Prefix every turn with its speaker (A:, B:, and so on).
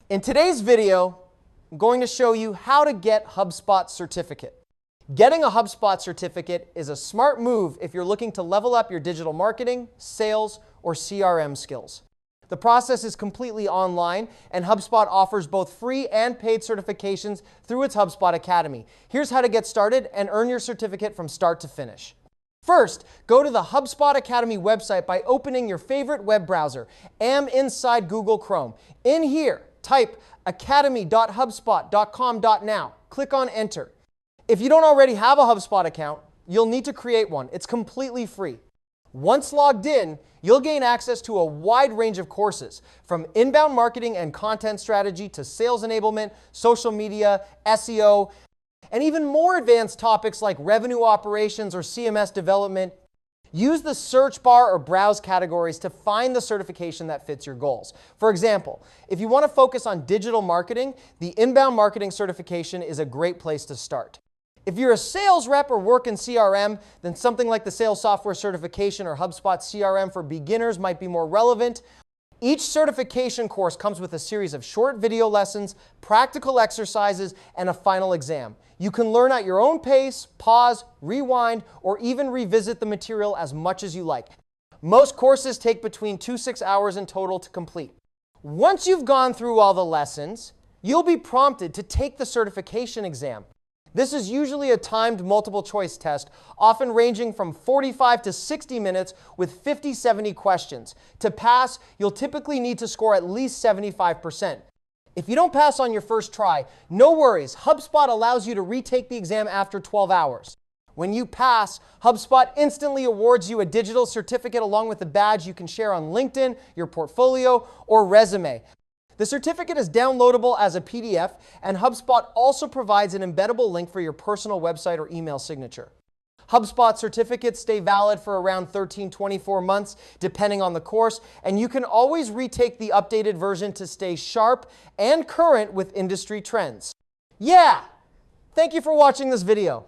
A: In today's video, I'm going to show you how to get HubSpot Certificate. Getting a HubSpot Certificate is a smart move if you're looking to level up your digital marketing, sales, or CRM skills. The process is completely online, and HubSpot offers both free and paid certifications through its HubSpot Academy. Here's how to get started and earn your certificate from start to finish. First, go to the HubSpot Academy website by opening your favorite web browser. I'm inside Google Chrome. In here, type academy.hubspot.com.now. Click on Enter. If you don't already have a HubSpot account, you'll need to create one. It's completely free. Once logged in, you'll gain access to a wide range of courses, from inbound marketing and content strategy to sales enablement, social media, SEO, and even more advanced topics like revenue operations or CMS development. Use the search bar or browse categories to find the certification that fits your goals. For example, if you want to focus on digital marketing, the inbound marketing certification is a great place to start. If you're a sales rep or work in CRM, then something like the Sales Software Certification or HubSpot CRM for beginners might be more relevant. Each certification course comes with a series of short video lessons, practical exercises, and a final exam. You can learn at your own pace, pause, rewind, or even revisit the material as much as you like. Most courses take between 2 to 6 hours in total to complete. Once you've gone through all the lessons, you'll be prompted to take the certification exam. This is usually a timed multiple choice test, often ranging from 45 to 60 minutes with 50-70 questions. To pass, you'll typically need to score at least 75%. If you don't pass on your first try, no worries. HubSpot allows you to retake the exam after 12 hours. When you pass, HubSpot instantly awards you a digital certificate along with a badge you can share on LinkedIn, your portfolio, or resume. The certificate is downloadable as a PDF, and HubSpot also provides an embeddable link for your personal website or email signature. HubSpot certificates stay valid for around 13-24 months, depending on the course, and you can always retake the updated version to stay sharp and current with industry trends. Yeah! Thank you for watching this video.